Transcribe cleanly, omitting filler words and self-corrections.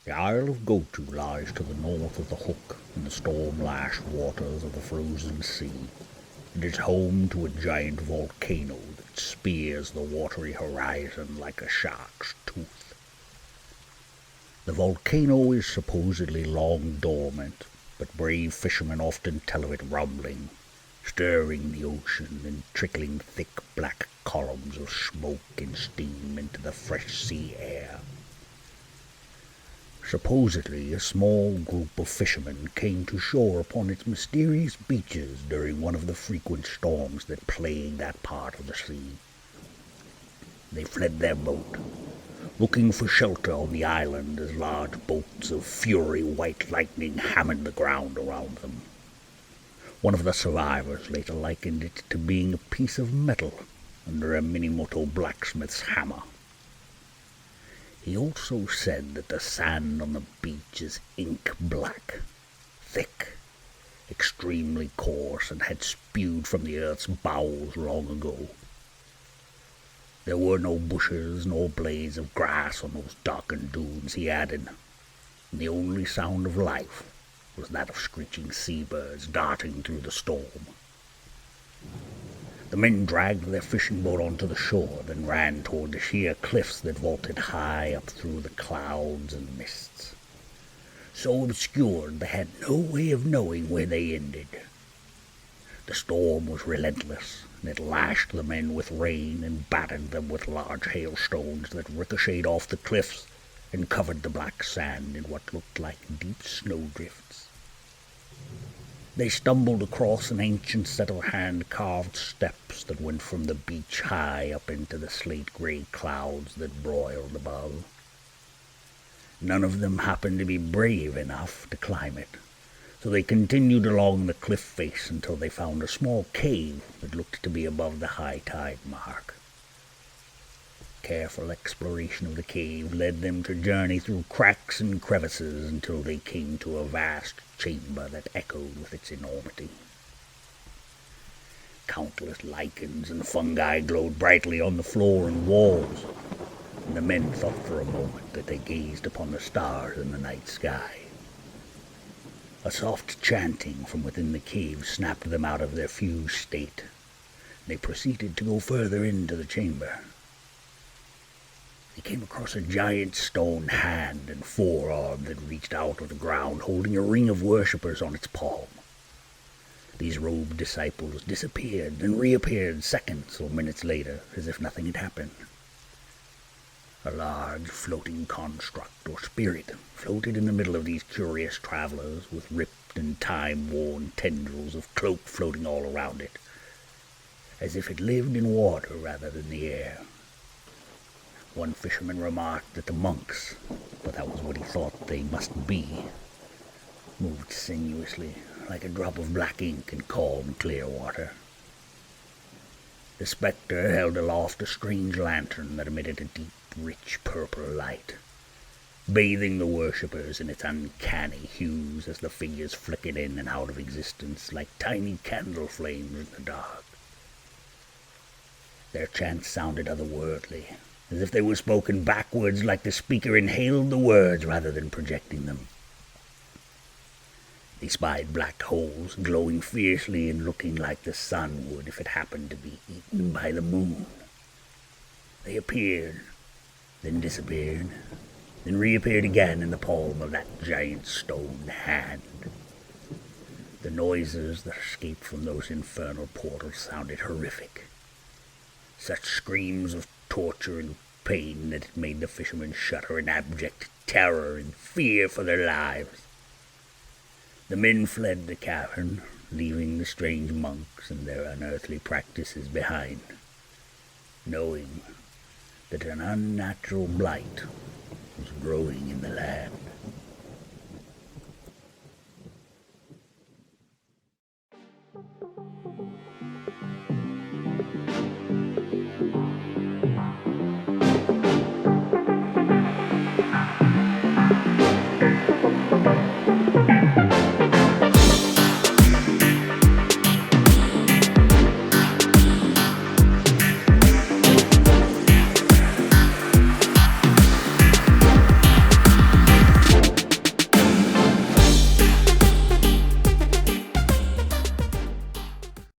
The Isle of Goto lies to the north of the Hook in the storm-lashed waters of the frozen sea. It is home to a giant volcano that spears the watery horizon like a shark's tooth. The volcano is supposedly long dormant, but brave fishermen often tell of it rumbling, stirring the ocean and trickling thick black columns of smoke and steam into the fresh sea air. Supposedly, a small group of fishermen came to shore upon its mysterious beaches during one of the frequent storms that plague that part of the sea. They fled their boat, looking for shelter on the island as large bolts of fury white lightning hammered the ground around them. One of the survivors later likened it to being a piece of metal under a Minamoto blacksmith's hammer. He also said that the sand on the beach is ink black, thick, extremely coarse, and had spewed from the earth's bowels long ago. There were no bushes nor blades of grass on those darkened dunes, he added, and the only sound of life was that of screeching seabirds darting through the storm. The men dragged their fishing boat onto the shore, then ran toward the sheer cliffs that vaulted high up through the clouds and mists. So obscured they had no way of knowing where they ended. The storm was relentless, and it lashed the men with rain and battered them with large hailstones that ricocheted off the cliffs and covered the black sand in what looked like deep snowdrifts. They stumbled across an ancient set of hand-carved steps that went from the beach high up into the slate-gray clouds that broiled above. None of them happened to be brave enough to climb it, so they continued along the cliff face until they found a small cave that looked to be above the high tide mark. Careful exploration of the cave led them to journey through cracks and crevices until they came to a vast chamber that echoed with its enormity. Countless lichens and fungi glowed brightly on the floor and walls, and the men thought for a moment that they gazed upon the stars in the night sky. A soft chanting from within the cave snapped them out of their fused state. They proceeded to go further into the chamber. They came across a giant stone hand and forearm that reached out of the ground, holding a ring of worshippers on its palm. These robed disciples disappeared and reappeared seconds or minutes later, as if nothing had happened. A large floating construct or spirit floated in the middle of these curious travelers, with ripped and time-worn tendrils of cloak floating all around it, as if it lived in water rather than the air. One fisherman remarked that the monks, but that was what he thought they must be, moved sinuously, like a drop of black ink in calm, clear water. The spectre held aloft a strange lantern that emitted a deep, rich purple light, bathing the worshippers in its uncanny hues as the figures flickered in and out of existence like tiny candle flames in the dark. Their chants sounded otherworldly, as if they were spoken backwards, like the speaker inhaled the words rather than projecting them. They spied black holes glowing fiercely and looking like the sun would if it happened to be eaten by the moon. They appeared, then disappeared, then reappeared again in the palm of that giant stone hand. The noises that escaped from those infernal portals sounded horrific. Such screams of torture and pain that it made the fishermen shudder in abject terror and fear for their lives. The men fled the cavern, leaving the strange monks and their unearthly practices behind, knowing that an unnatural blight was growing in the land.